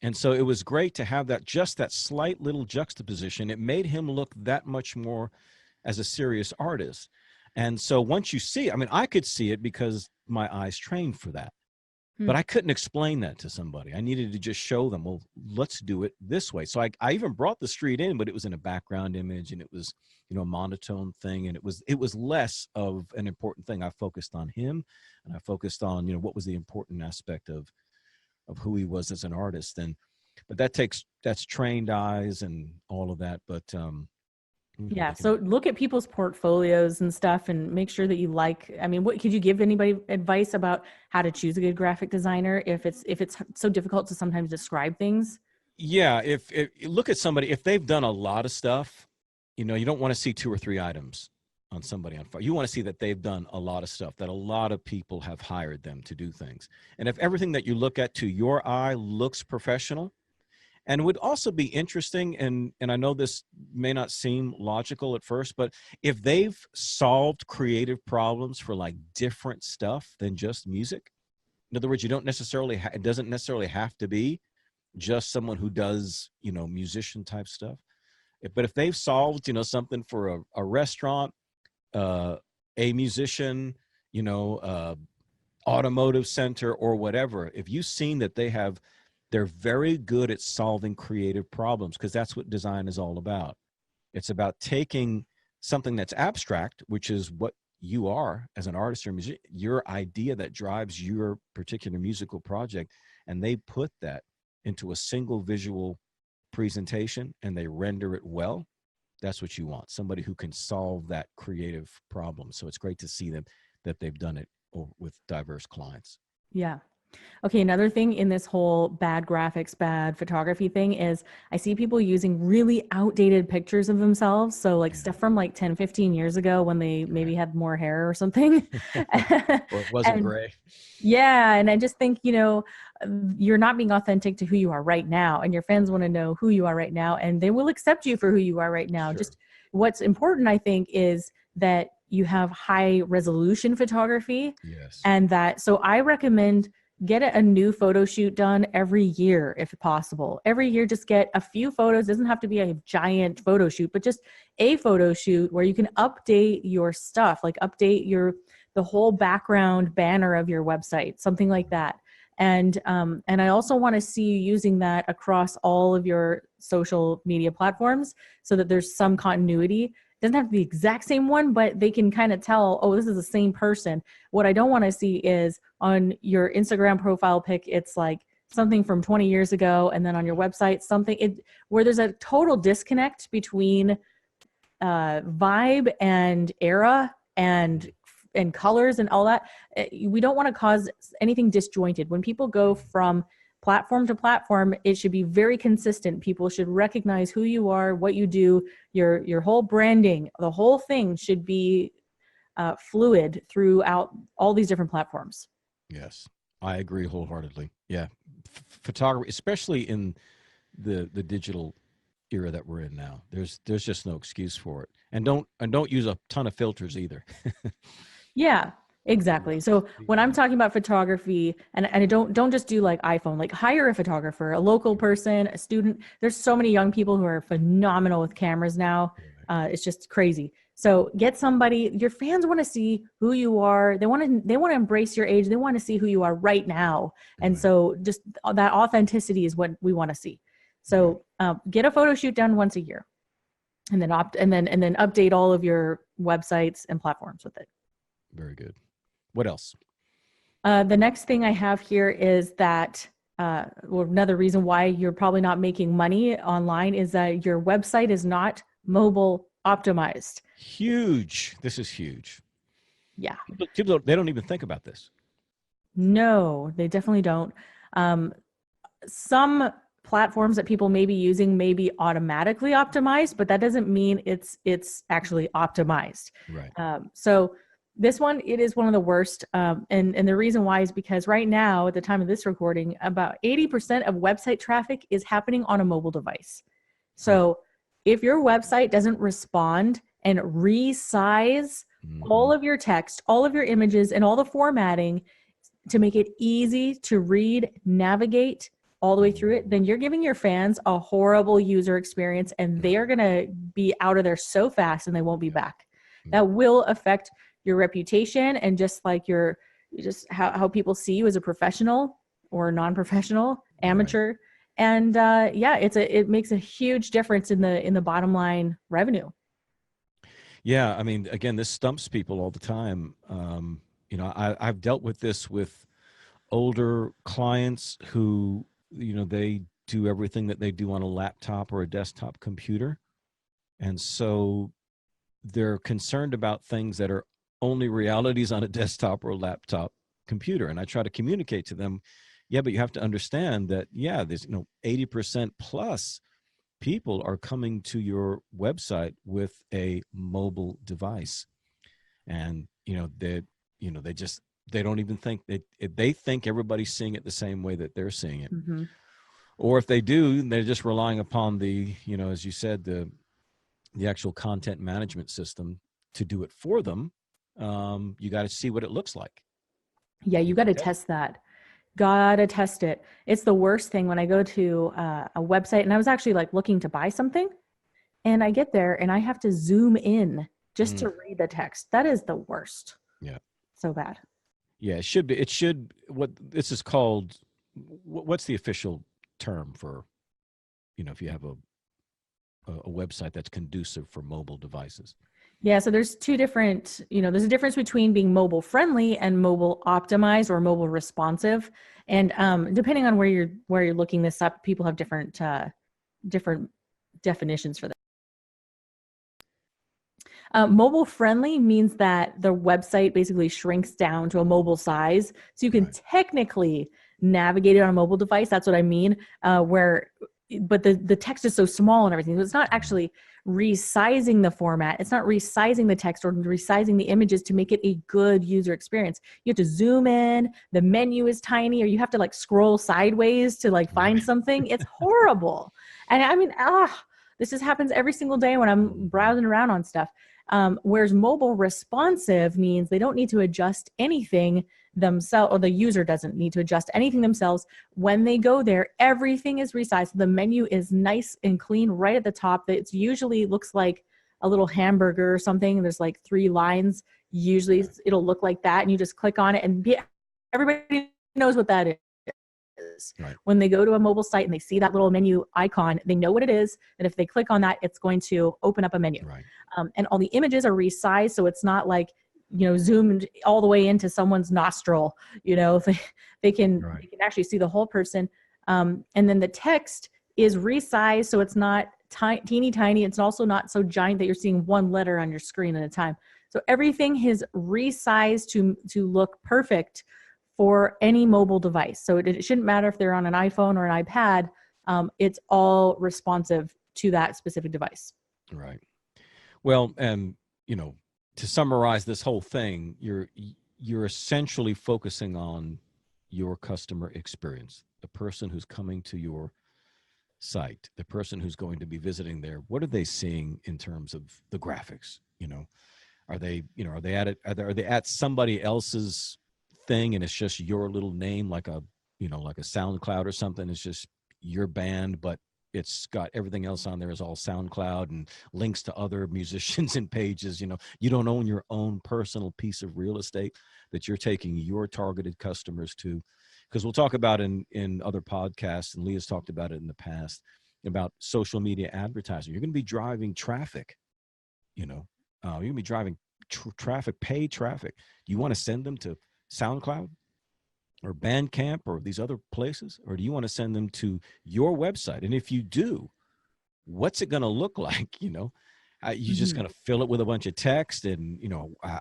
[SPEAKER 2] And so it was great to have that, just that slight little juxtaposition. It made him look that much more as a serious artist. And so once you see, I mean, I could see it because my eyes trained for that. But I couldn't explain that to somebody. I needed to just show them, well, let's do it this way. So I even brought the street in, but it was in a background image and it was, you know, a monotone thing. And it was less of an important thing. I focused on him and I focused on, you know, what was the important aspect of who he was as an artist. But that's trained eyes and all of that. But,
[SPEAKER 1] yeah. So look at people's portfolios and stuff and make sure that you I mean, what could you give anybody advice about how to choose a good graphic designer if it's so difficult to sometimes describe things?
[SPEAKER 2] Yeah. If you look at somebody, if they've done a lot of stuff, you know, you don't want to see 2 or 3 items on somebody on fire. You want to see that they've done a lot of stuff, that a lot of people have hired them to do things. And if everything that you look at to your eye looks professional, and would also be interesting, and I know this may not seem logical at first, but if they've solved creative problems for like different stuff than just music, in other words, you don't necessarily, it doesn't necessarily have to be just someone who does, you know, musician type stuff. But if they've solved, you know, something for a restaurant, a musician, you know, automotive center or whatever, if you've seen that they're very good at solving creative problems, because that's what design is all about. It's about taking something that's abstract, which is what you are as an artist or musician, your idea that drives your particular musical project, and they put that into a single visual presentation and they render it well. That's what you want, somebody who can solve that creative problem. So it's great to see them that they've done it with diverse clients.
[SPEAKER 1] Yeah. Okay, another thing in this whole bad graphics, bad photography thing is I see people using really outdated pictures of themselves. So like
[SPEAKER 2] Yeah.
[SPEAKER 1] stuff from like 10, 15 years ago when they maybe
[SPEAKER 2] Right.
[SPEAKER 1] had more hair or something.
[SPEAKER 2] Or it wasn't
[SPEAKER 1] And
[SPEAKER 2] gray.
[SPEAKER 1] yeah, and I just think, you're not being authentic to who you are right now, and your fans want to know who you are right now, and they will accept you for who you are right now.
[SPEAKER 2] Sure.
[SPEAKER 1] Just what's important, I think, is that you have high resolution photography,
[SPEAKER 2] Yes.
[SPEAKER 1] and that, so I recommend get a new photo shoot done every year if possible. Every year, just get a few photos. It doesn't have to be a giant photo shoot, but just a photo shoot where you can update your stuff, like update the whole background banner of your website, something like that. And I also want to see you using that across all of your social media platforms so that there's some continuity. It doesn't have to be the exact same one, but they can kind of tell, oh, this is the same person. What I don't want to see is on your Instagram profile pic, it's like something from 20 years ago, and then on your website, where there's a total disconnect between vibe and era and colors and all that. We don't want to cause anything disjointed. When people go from platform to platform, it should be very consistent. People should recognize who you are, what you do, your whole branding, the whole thing should be fluid throughout all these different platforms.
[SPEAKER 2] Yes. I agree wholeheartedly. Yeah. Photography, especially in the digital era that we're in now. There's just no excuse for it. And don't use a ton of filters either.
[SPEAKER 1] Yeah, exactly. So when I'm talking about photography, and I don't just do like iPhone, like hire a photographer, a local person, a student. There's so many young people who are phenomenal with cameras now. It's just crazy. So get somebody. Your fans want to see who you are. They want to embrace your age. They want to see who you are right now. And
[SPEAKER 2] Right.
[SPEAKER 1] so just that authenticity is what we want to see. So get a photo shoot done once a year, and then and then update all of your websites and platforms with it.
[SPEAKER 2] Very good. What else?
[SPEAKER 1] The next thing I have here is that another reason why you're probably not making money online is that your website is not mobile optimized.
[SPEAKER 2] Huge. This is huge.
[SPEAKER 1] Yeah.
[SPEAKER 2] People they don't even think about this.
[SPEAKER 1] No, they definitely don't. Some platforms that people may be using may be automatically optimized, but that doesn't mean it's actually optimized.
[SPEAKER 2] Right.
[SPEAKER 1] So this one, it is one of the worst. And the reason why is because right now, at the time of this recording, about 80% of website traffic is happening on a mobile device. So if your website doesn't respond and resize all of your text, all of your images, and all the formatting to make it easy to read, navigate all the way through it, then you're giving your fans a horrible user experience, and they are going to be out of there so fast and they won't be back. That will affect your reputation and just like how people see you as a professional or non-professional, amateur. Right. And it makes a huge difference in the bottom line revenue.
[SPEAKER 2] Yeah, I mean, again, this stumps people all the time. I've dealt with this with older clients who, they do everything that they do on a laptop or a desktop computer. And so they're concerned about things that are only realities on a desktop or a laptop computer. And I try to communicate to them, yeah, but you have to understand that, yeah, there's, 80% plus people are coming to your website with a mobile device. And, they don't even think they think everybody's seeing it the same way that they're seeing it. Mm-hmm. Or if they do, they're just relying upon the, as you said, the actual content management system to do it for them. You got to see what it looks like.
[SPEAKER 1] Yeah, you got to test that. Gotta test it. It's the worst thing when I go to a website and I was actually like looking to buy something, and I get there and I have to zoom in just to read the text. That is the worst.
[SPEAKER 2] Yeah.
[SPEAKER 1] So bad.
[SPEAKER 2] Yeah, it should be. What this is called, what's the official term for, if you have a website that's conducive for mobile devices?
[SPEAKER 1] Yeah, so there's two different, there's a difference between being mobile friendly and mobile optimized or mobile responsive. And depending on where you're looking this up, people have different definitions for that. Mobile friendly means that the website basically shrinks down to a mobile size. So you can
[SPEAKER 2] Right.
[SPEAKER 1] technically navigate it on a mobile device. That's what I mean. But the text is so small and everything. So it's not actually resizing the format. It's not resizing the text or resizing the images to make it a good user experience. You have to zoom in. The menu is tiny, or you have to like scroll sideways to like find
[SPEAKER 2] Right.
[SPEAKER 1] something. It's horrible. And I mean, this just happens every single day when I'm
[SPEAKER 2] Mhm.
[SPEAKER 1] browsing around on stuff. Whereas mobile responsive means they don't need to adjust anything themselves, or the user doesn't need to adjust anything themselves. When they go there, everything is resized. The menu is nice and clean right at the top. It usually looks like a little hamburger or something. There's like 3 lines. Usually
[SPEAKER 2] Right.
[SPEAKER 1] it'll look like that, and you just click on it, and everybody knows what that is.
[SPEAKER 2] Right.
[SPEAKER 1] When they go to a mobile site and they see that little menu icon, they know what it is. And if they click on that, it's going to open up a menu.
[SPEAKER 2] Right.
[SPEAKER 1] And all the images are resized, so it's not like zoomed all the way into someone's nostril. They can actually see the whole person. And then the text is resized, so it's not teeny tiny. It's also not so giant that you're seeing one letter on your screen at a time. So everything is resized to look perfect for any mobile device. So it shouldn't matter if they're on an iPhone or an iPad. It's all responsive to that specific device.
[SPEAKER 2] Right. Well, and to summarize this whole thing, you're essentially focusing on your customer experience, the person who's coming to your site, the person who's going to be visiting there. What are they seeing in terms of the graphics? Are they at it? Are they at somebody else's thing, and it's just your little name, like a SoundCloud or something? It's just your band, but it's got everything else on there is all SoundCloud and links to other musicians and pages. You don't own your own personal piece of real estate that you're taking your targeted customers to. Because we'll talk about in other podcasts, and Leah's talked about it in the past, about social media advertising. You're going to be driving traffic, you're going to be driving traffic, paid traffic. Do you want to send them to SoundCloud or Bandcamp or these other places? Or do you want to send them to your website? And if you do, what's it going to look like? You just
[SPEAKER 1] Mm-hmm.
[SPEAKER 2] going to fill it with a bunch of text, and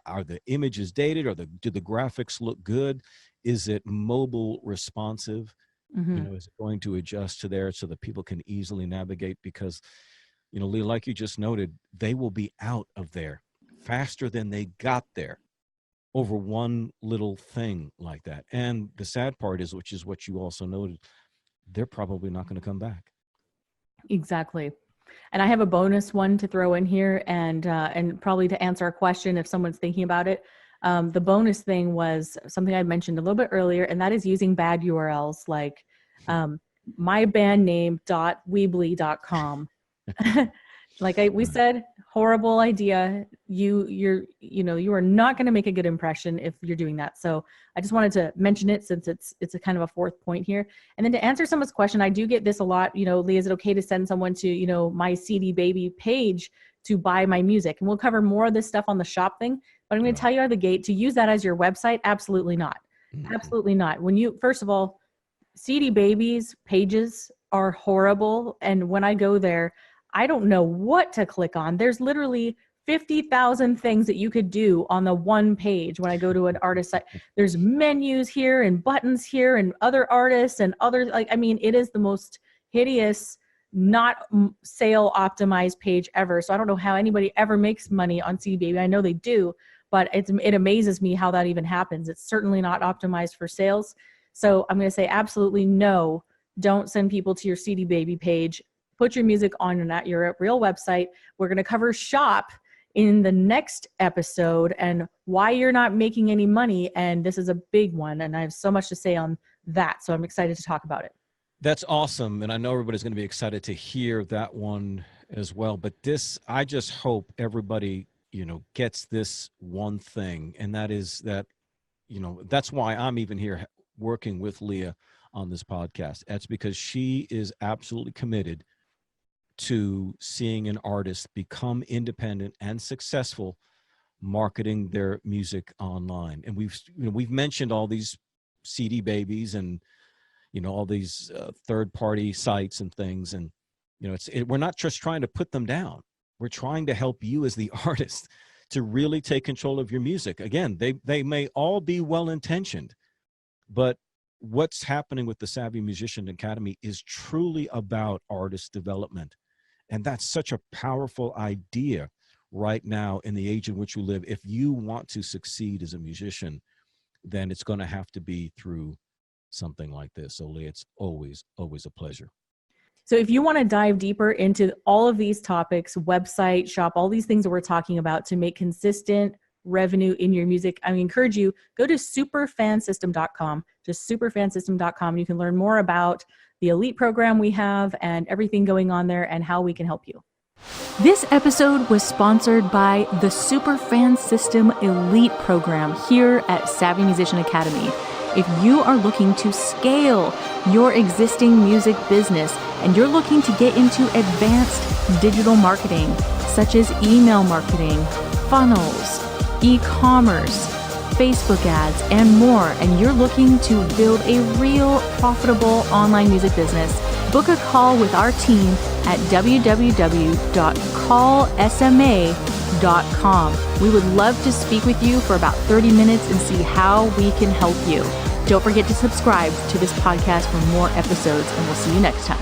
[SPEAKER 2] are the images dated, or do the graphics look good? Is it mobile responsive?
[SPEAKER 1] Mm-hmm.
[SPEAKER 2] Is it going to adjust to there so that people can easily navigate? Because Lee, like you just noted, they will be out of there faster than they got there over one little thing like that. And the sad part is, which is what you also noted, they're probably not going to come back.
[SPEAKER 1] Exactly. And I have a bonus one to throw in here, and probably to answer a question if someone's thinking about it. The bonus thing was something I mentioned a little bit earlier, and that is using bad URLs like um, mybandname.weebly.com. We
[SPEAKER 2] Right.
[SPEAKER 1] said, horrible idea. You are not going to make a good impression if you're doing that. So I just wanted to mention it, since it's a kind of a fourth point here. And then to answer someone's question, I do get this a lot. Lee, is it okay to send someone to my CD Baby page to buy my music? And we'll cover more of this stuff on the shop thing. But I'm going to
[SPEAKER 2] Right.
[SPEAKER 1] tell you out of the gate, to use that as your website, absolutely not.
[SPEAKER 2] Mhm.
[SPEAKER 1] Absolutely not. First of all, CD Babies pages are horrible. And when I go there, I don't know what to click on. There's literally 50,000 things that you could do on the one page. When I go to an artist site, there's menus here and buttons here and other artists and others. It is the most hideous, not sale optimized page ever. So I don't know how anybody ever makes money on CD Baby. I know they do, but it amazes me how that even happens. It's certainly not optimized for sales. So I'm going to say absolutely no. Don't send people to your CD Baby page. Put your music on your real website. We're going to cover shop in the next episode and why you're not making any money. And this is a big one. And I have so much to say on that. So I'm excited to talk about it.
[SPEAKER 2] That's awesome. And I know everybody's going to be excited to hear that one as well. But I just hope everybody, gets this one thing. And that is that, that's why I'm even here working with Leah on this podcast. That's because she is absolutely committed to seeing an artist become independent and successful marketing their music online. And we've mentioned all these CD Babies and all these third party sites and things, and we're not just trying to put them down. We're trying to help you as the artist to really take control of your music. Again, they may all be well-intentioned, but what's happening with the Savvy Musician Academy is truly about artist development. And that's such a powerful idea right now in the age in which we live. If you want to succeed as a musician, then it's going to have to be through something like this. So Leah, it's always a pleasure.
[SPEAKER 1] So if you want to dive deeper into all of these topics, website, shop, all these things that we're talking about to make consistent revenue in your music, I encourage you, go to superfansystem.com, just superfansystem.com. You can learn more about the elite program we have and everything going on there and how we can help you. This episode was sponsored by the Superfan System Elite program here at Savvy Musician Academy. If you are looking to scale your existing music business and you're looking to get into advanced digital marketing, such as email marketing, funnels, e-commerce, Facebook ads, and more, and you're looking to build a real profitable online music business, book a call with our team at www.callsma.com. We would love to speak with you for about 30 minutes and see how we can help you. Don't forget to subscribe to this podcast for more episodes, and we'll see you next time.